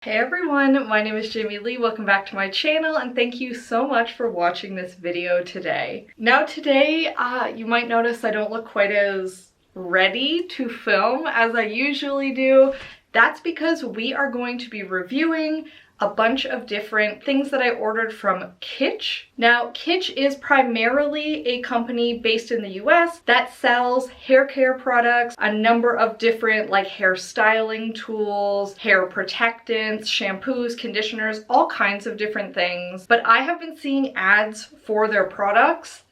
Hey everyone, my name is Leigh. Welcome back to my channel and thank you so much for watching this video today. Now today, you might notice I don't look quite as ready to film as I usually do. That's because we are going to be reviewing a bunch of different things that I ordered from Kitsch. Now, Kitsch is primarily a company based in the US that sells hair care products, a number of different like hair styling tools, hair protectants, shampoos, conditioners, all kinds of different things. But I have been seeing ads for their products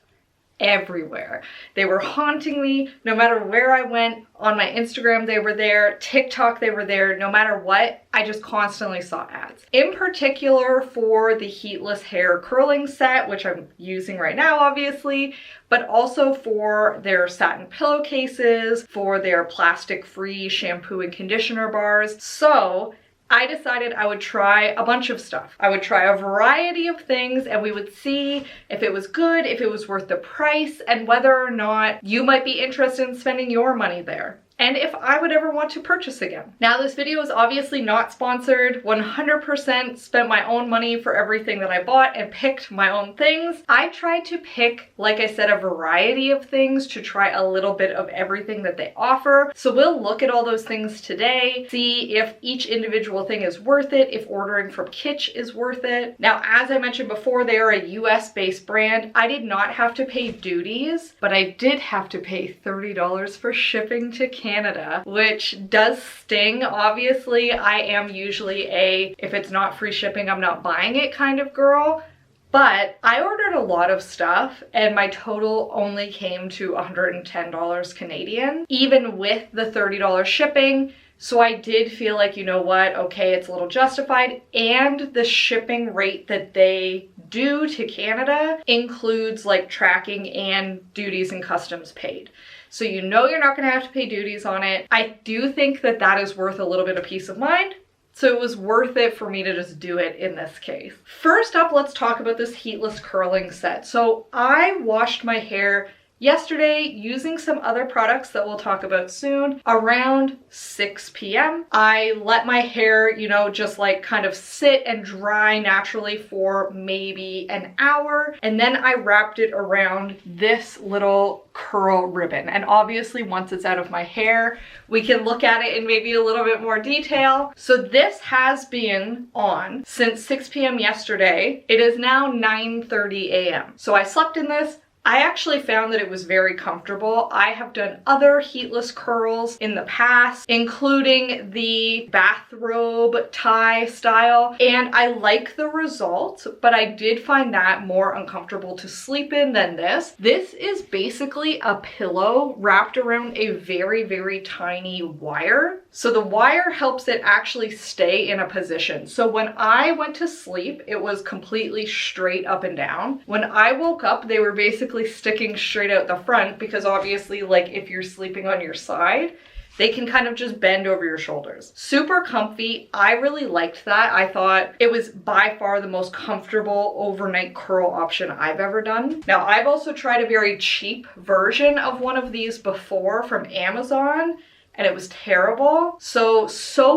everywhere. They were haunting me no matter where I went. On my Instagram they were there, TikTok they were there, no matter what, I just constantly saw ads. In particular for the heatless hair curling set, which I'm using right now obviously, but also for their satin pillowcases, for their plastic-free shampoo and conditioner bars. So I decided I would try a bunch of stuff. I would try a variety of things and we would see if it was good, if it was worth the price, and whether or not you might be interested in spending your money there, and if I would ever want to purchase again. Now this video is obviously not sponsored, 100% spent my own money for everything that I bought and picked my own things. I tried to pick, like I said, a variety of things to try a little bit of everything that they offer. So we'll look at all those things today, see if each individual thing is worth it, if ordering from Kitsch is worth it. Now, as I mentioned before, they are a US based brand. I did not have to pay duties, but I did have to pay $30 for shipping to Canada, which does sting. Obviously, I am usually if it's not free shipping, I'm not buying it kind of girl. But I ordered a lot of stuff and my total only came to $110 Canadian, even with the $30 shipping. So I did feel like, you know what, okay, it's a little justified, and the shipping rate that they do to Canada includes like tracking and duties and customs paid. So you know you're not gonna have to pay duties on it. I do think that that is worth a little bit of peace of mind. So it was worth it for me to just do it in this case. First up, let's talk about this heatless curling set. So I washed my hair yesterday using some other products that we'll talk about soon around 6 p.m. I let my hair, you know, just like kind of sit and dry naturally for maybe an hour. And then I wrapped it around this little curl ribbon. And obviously once it's out of my hair, we can look at it in maybe a little bit more detail. So this has been on since 6 p.m. yesterday. It is now 9:30 a.m. So I slept in this. I actually found that it was very comfortable. I have done other heatless curls in the past, including the bathrobe tie style, and I like the result, but I did find that more uncomfortable to sleep in than this. This is basically a pillow wrapped around a very, very tiny wire. So the wire helps it actually stay in a position. So when I went to sleep, it was completely straight up and down. When I woke up, they were basically sticking straight out the front, because obviously, like if you're sleeping on your side, they can kind of just bend over your shoulders. Super comfy. I really liked that. I thought it was by far the most comfortable overnight curl option I've ever done. Now, I've also tried a very cheap version of one of these before from Amazon, and it was terrible. So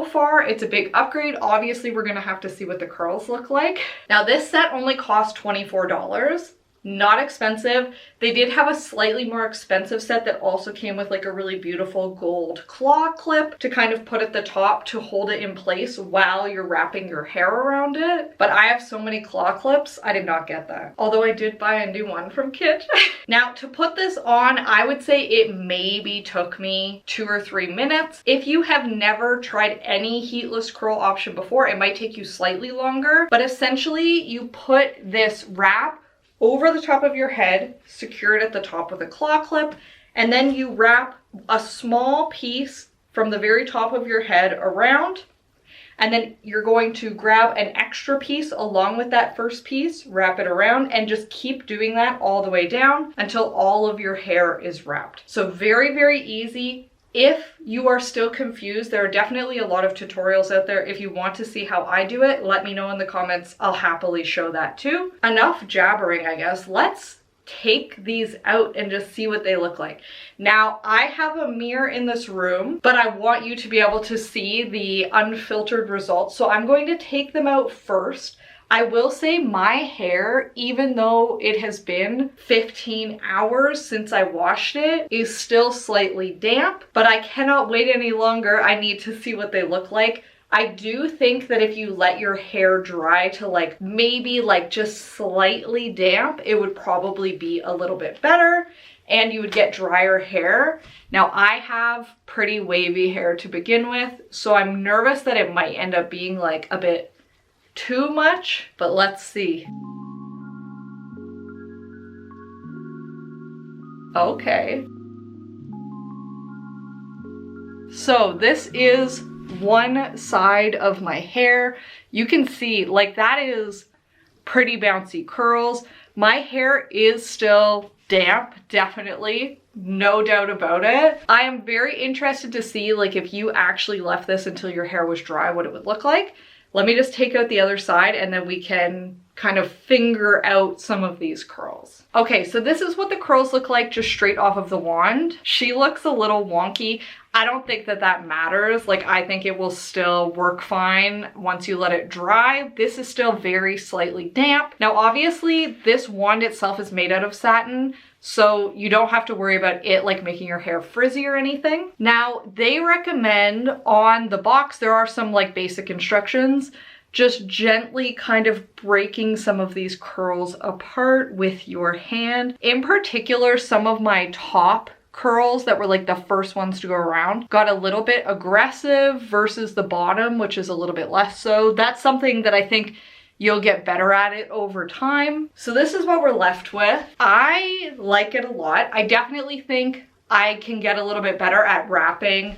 far it's a big upgrade. Obviously, we're gonna have to see what the curls look like. Now, this set only cost $24. Not expensive. They did have a slightly more expensive set that also came with like a really beautiful gold claw clip to kind of put at the top to hold it in place while you're wrapping your hair around it. But I have so many claw clips, I did not get that. Although I did buy a new one from Kitsch. Now, to put this on, I would say it maybe took me 2 or 3 minutes. If you have never tried any heatless curl option before, it might take you slightly longer. But essentially, you put this wrap over the top of your head, secure it at the top with a claw clip, and then you wrap a small piece from the very top of your head around, and then you're going to grab an extra piece along with that first piece, wrap it around, and just keep doing that all the way down until all of your hair is wrapped. So very, very easy. If you are still confused, there are definitely a lot of tutorials out there. If you want to see how I do it, let me know in the comments. I'll happily show that too. Enough jabbering, I guess. Let's take these out and just see what they look like. Now, I have a mirror in this room, but I want you to be able to see the unfiltered results. So I'm going to take them out first. I will say my hair, even though it has been 15 hours since I washed it, is still slightly damp, but I cannot wait any longer. I need to see what they look like. I do think that if you let your hair dry to like maybe like just slightly damp, it would probably be a little bit better and you would get drier hair. Now I have pretty wavy hair to begin with, so I'm nervous that it might end up being like a bit too much, but let's see. Okay. So this is one side of my hair. You can see like that is pretty bouncy curls. My hair is still damp, definitely, no doubt about it. I am very interested to see like if you actually left this until your hair was dry, what it would look like. Let me just take out the other side and then we can kind of finger out some of these curls. Okay, so this is what the curls look like just straight off of the wand. She looks a little wonky. I don't think that that matters. Like, I think it will still work fine once you let it dry. This is still very slightly damp. Now, obviously, this wand itself is made out of satin, so you don't have to worry about it like making your hair frizzy or anything. Now, they recommend on the box, there are some like basic instructions, just gently kind of breaking some of these curls apart with your hand. In particular, some of my top curls that were like the first ones to go around got a little bit aggressive versus the bottom, which is a little bit less so. That's something that I think you'll get better at it over time. So this is what we're left with. I like it a lot. I definitely think I can get a little bit better at wrapping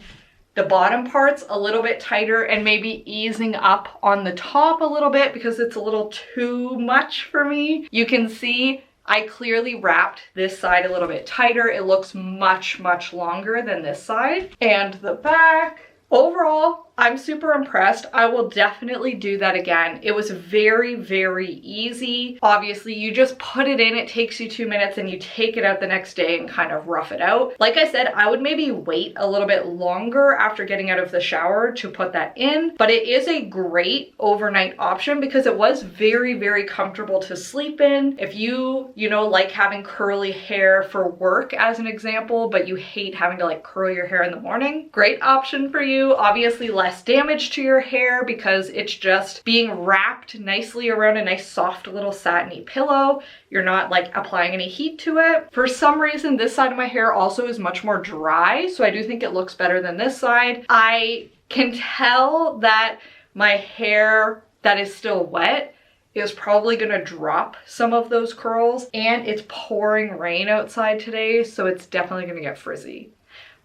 the bottom parts a little bit tighter and maybe easing up on the top a little bit because it's a little too much for me. You can see I clearly wrapped this side a little bit tighter. It looks much, much longer than this side. And the back. Overall, I'm super impressed. I will definitely do that again. It was very, very easy. Obviously, you just put it in, it takes you 2 minutes, and you take it out the next day and kind of rough it out. Like I said, I would maybe wait a little bit longer after getting out of the shower to put that in, but it is a great overnight option because it was very, very comfortable to sleep in. If you know, like having curly hair for work as an example, but you hate having to like curl your hair in the morning, great option for you. Obviously less damage to your hair because it's just being wrapped nicely around a nice soft little satiny pillow. You're not like applying any heat to it. For some reason, this side of my hair also is much more dry, so I do think it looks better than this side. I can tell that my hair that is still wet is probably gonna drop some of those curls, and it's pouring rain outside today, so it's definitely gonna get frizzy.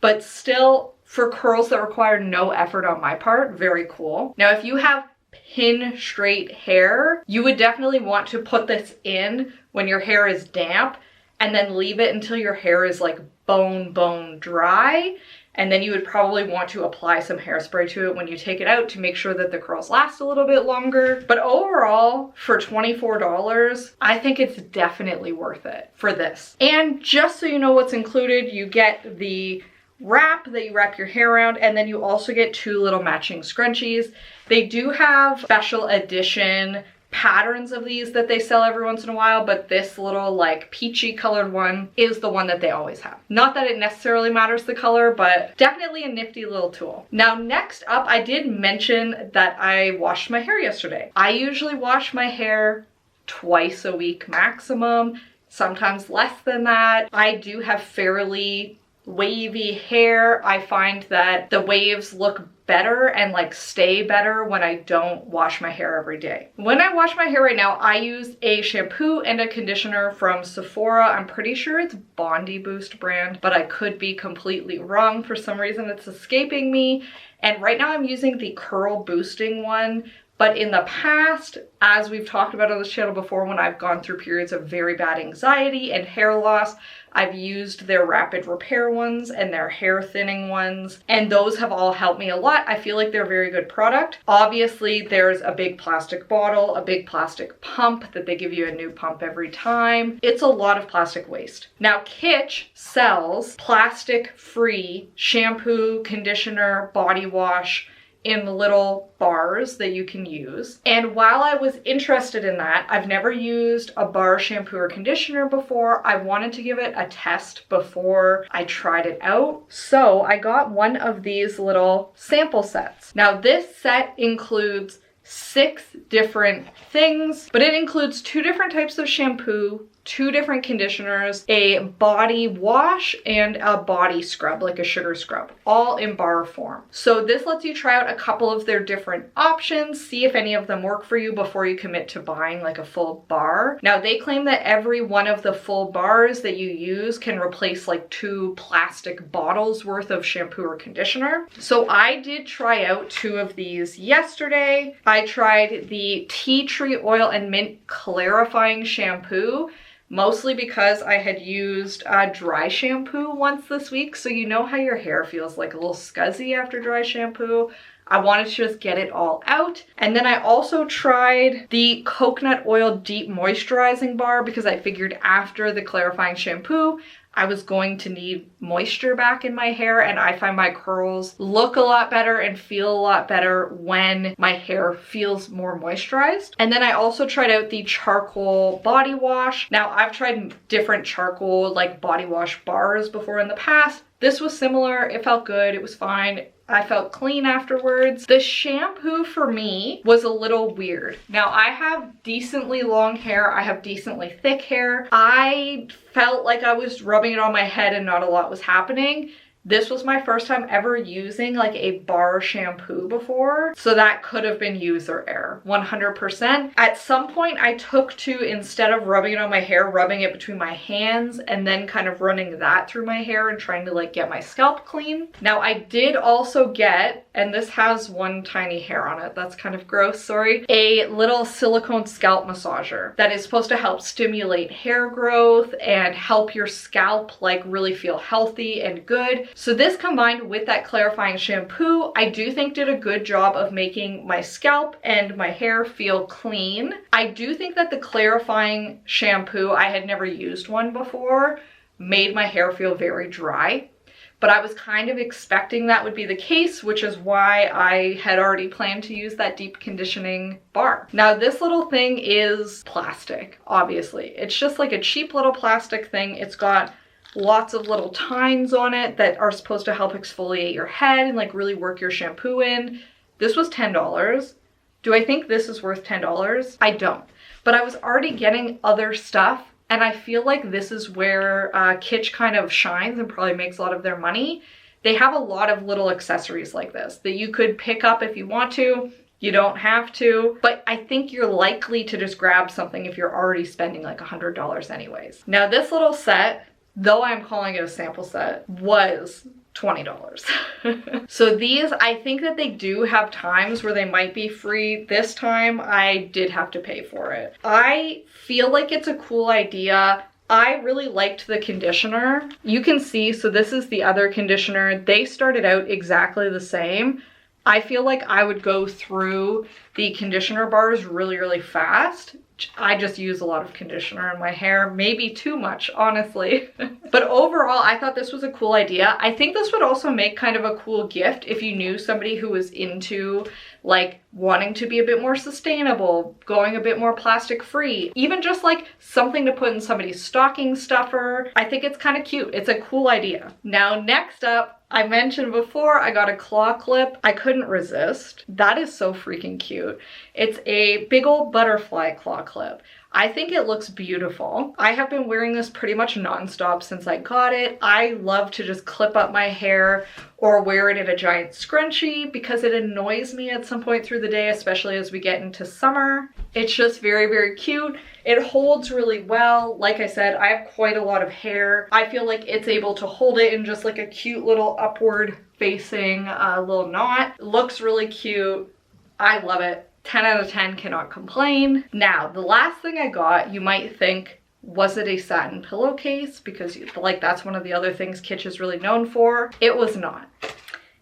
But still, for curls that require no effort on my part, very cool. Now, if you have pin straight hair, you would definitely want to put this in when your hair is damp and then leave it until your hair is like bone dry. And then you would probably want to apply some hairspray to it when you take it out to make sure that the curls last a little bit longer. But overall, for $24, I think it's definitely worth it for this. And just so you know what's included, you get the wrap that you wrap your hair around, and then you also get 2 little matching scrunchies. They do have special edition patterns of these that they sell every once in a while, but this little like peachy colored one is the one that they always have. Not that it necessarily matters the color, but definitely a nifty little tool. Now, next up, I did mention that I washed my hair yesterday. I usually wash my hair twice a week maximum, sometimes less than that. I do have fairly wavy hair. I find that the waves look better and like stay better when I don't wash my hair every day. When I wash my hair right now, I use a shampoo and a conditioner from Sephora. I'm pretty sure it's Bondi Boost brand, but I could be completely wrong. For some reason, it's escaping me. And right now I'm using the curl boosting one But in the past, as we've talked about on this channel before, when I've gone through periods of very bad anxiety and hair loss, I've used their rapid repair ones and their hair thinning ones, and those have all helped me a lot. I feel like they're a very good product. Obviously, there's a big plastic bottle, a big plastic pump that they give you a new pump every time. It's a lot of plastic waste. Now, Kitsch sells plastic-free shampoo, conditioner, body wash, in the little bars that you can use. And while I was interested in that, I've never used a bar shampoo or conditioner before. I wanted to give it a test before I tried it out. So I got one of these little sample sets. Now this set includes 6 different things, but it includes 2 different types of shampoo, 2 different conditioners, a body wash, and a body scrub, like a sugar scrub, all in bar form. So this lets you try out a couple of their different options, see if any of them work for you before you commit to buying like a full bar. Now they claim that every one of the full bars that you use can replace like 2 plastic bottles worth of shampoo or conditioner. So I did try out 2 of these yesterday. I tried the tea tree oil and mint clarifying shampoo, mostly because I had used dry shampoo once this week. So you know how your hair feels like a little scuzzy after dry shampoo? I wanted to just get it all out. And then I also tried the coconut oil deep moisturizing bar because I figured after the clarifying shampoo, I was going to need moisture back in my hair, and I find my curls look a lot better and feel a lot better when my hair feels more moisturized. And then I also tried out the charcoal body wash. Now I've tried different charcoal like body wash bars before in the past. This was similar, it felt good, it was fine. I felt clean afterwards. The shampoo for me was a little weird. Now I have decently long hair, I have decently thick hair. I felt like I was rubbing it on my head and not a lot was happening. This was my first time ever using like a bar shampoo before, so that could have been user error, 100%. At some point I took to, instead of rubbing it on my hair, rubbing it between my hands and then kind of running that through my hair and trying to like get my scalp clean. Now I did also get, and this has one tiny hair on it, that's kind of gross, sorry, a little silicone scalp massager that is supposed to help stimulate hair growth and help your scalp like really feel healthy and good. So this combined with that clarifying shampoo, I do think did a good job of making my scalp and my hair feel clean. I do think that the clarifying shampoo, I had never used one before, made my hair feel very dry. But I was kind of expecting that would be the case, which is why I had already planned to use that deep conditioning bar. Now this little thing is plastic, obviously. It's just like a cheap little plastic thing. It's got lots of little tines on it that are supposed to help exfoliate your head and like really work your shampoo in. This was $10. Do I think this is worth $10? I don't. But I was already getting other stuff, and I feel like this is where Kitsch kind of shines and probably makes a lot of their money. They have a lot of little accessories like this that you could pick up if you want to. You don't have to, but I think you're likely to just grab something if you're already spending like $100 anyways. Now this little set, though I'm calling it a sample set, was $20. So these, I think that they do have times where they might be free. This time I did have to pay for it. I feel like it's a cool idea. I really liked the conditioner. You can see, so this is the other conditioner. They started out exactly the same. I feel like I would go through the conditioner bars really, really fast. I just use a lot of conditioner in my hair, maybe too much, honestly. But overall, I thought this was a cool idea. I think this would also make kind of a cool gift if you knew somebody who was into like wanting to be a bit more sustainable, going a bit more plastic free, even just like something to put in somebody's stocking stuffer. I think it's kind of cute. It's a cool idea. Now, next up, I mentioned before I got a claw clip. I couldn't resist. That is so freaking cute. It's a big old butterfly claw clip. I think it looks beautiful. I have been wearing this pretty much nonstop since I got it. I love to just clip up my hair or wear it in a giant scrunchie because it annoys me at some point through the day, especially as we get into summer. It's just very, very cute. It holds really well. Like I said, I have quite a lot of hair. I feel like it's able to hold it in just like a cute little upward facing little knot. It looks really cute. I love it. 10 out of 10, cannot complain. Now, the last thing I got, you might think, was it a satin pillowcase? Because like that's one of the other things Kitsch is really known for. It was not.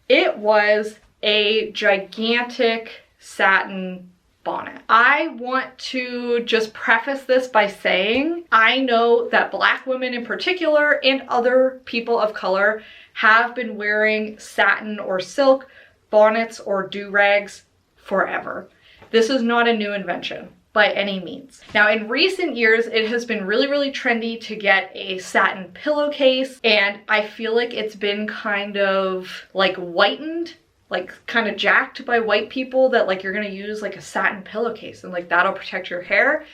It was a gigantic satin bonnet. I want to just preface this by saying I know that Black women in particular and other people of color have been wearing satin or silk bonnets or do-rags forever. This is not a new invention by any means. Now, in recent years, it has been really, really trendy to get a satin pillowcase, and I feel like it's been kind of like whitened, like kind of jacked by white people, that like you're gonna use like a satin pillowcase and like that'll protect your hair,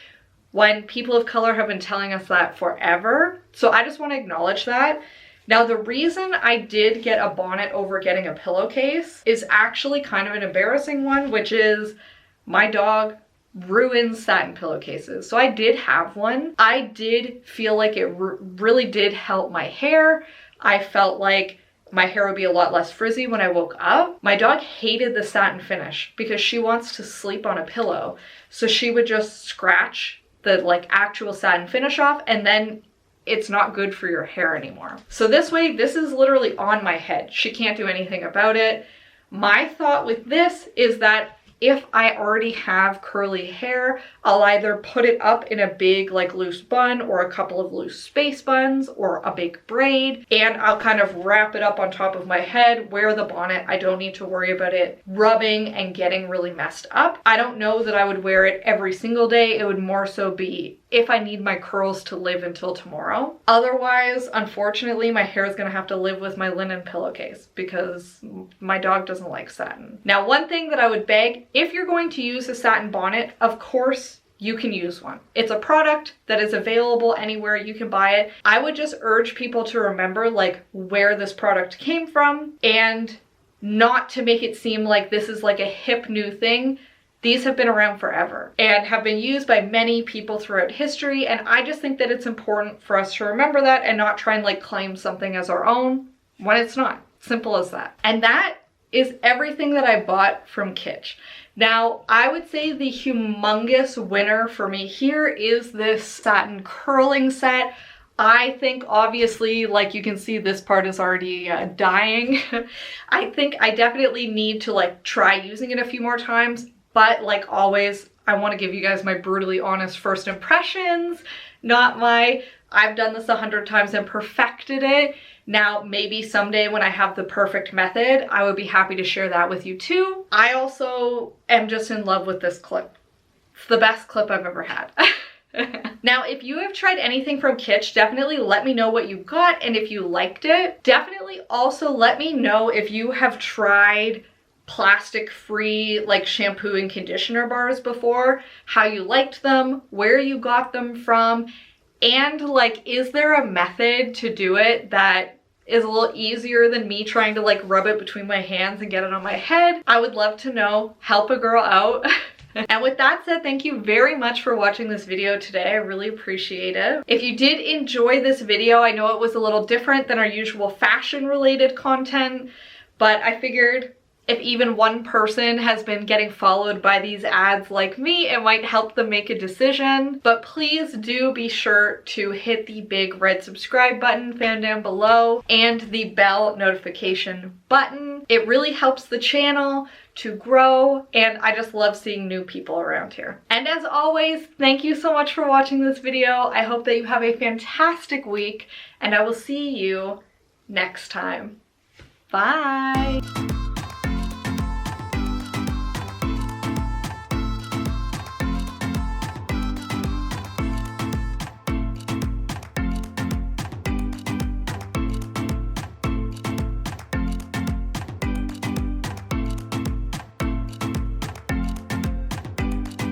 when people of color have been telling us that forever. So I just want to acknowledge that. Now, the reason I did get a bonnet over getting a pillowcase is actually kind of an embarrassing one, which is my dog ruins satin pillowcases. So I did have one. I did feel like it really did help my hair. I felt like my hair would be a lot less frizzy when I woke up. My dog hated the satin finish because she wants to sleep on a pillow. So she would just scratch the like actual satin finish off, and then it's not good for your hair anymore. So this way, this is literally on my head. She can't do anything about it. My thought with this is that if I already have curly hair, I'll either put it up in a big like loose bun or a couple of loose space buns or a big braid, and I'll kind of wrap it up on top of my head, wear the bonnet. I don't need to worry about it rubbing and getting really messed up. I don't know that I would wear it every single day. It would more so be if I need my curls to live until tomorrow. Otherwise, unfortunately, my hair is gonna have to live with my linen pillowcase because my dog doesn't like satin. Now, one thing that I would beg, if you're going to use a satin bonnet, of course, you can use one. It's a product that is available anywhere. You can buy it. I would just urge people to remember like where this product came from and not to make it seem like this is like a hip new thing. These have been around forever and have been used by many people throughout history. And I just think that it's important for us to remember that and not try and like claim something as our own when it's not. Simple as that. And that is everything that I bought from Kitsch. Now, I would say the humongous winner for me here is this satin curling set. I think obviously, like you can see, this part is already dying. I think I definitely need to like try using it a few more times. But like always, I want to give you guys my brutally honest first impressions, not my, I've done this 100 times and perfected it. Now, maybe someday when I have the perfect method, I would be happy to share that with you too. I also am just in love with this clip. It's the best clip I've ever had. Now, if you have tried anything from Kitsch, definitely let me know what you got and if you liked it. Definitely also let me know if you have tried plastic-free like shampoo and conditioner bars before, how you liked them, where you got them from, and like, is there a method to do it that is a little easier than me trying to like rub it between my hands and get it on my head? I would love to know. Help a girl out. And with that said, thank you very much for watching this video today. I really appreciate it. If you did enjoy this video, I know it was a little different than our usual fashion related content, but I figured if even one person has been getting followed by these ads like me, it might help them make a decision. But please do be sure to hit the big red subscribe button found down below and the bell notification button. It really helps the channel to grow, and I just love seeing new people around here. And as always, thank you so much for watching this video. I hope that you have a fantastic week, and I will see you next time. Bye!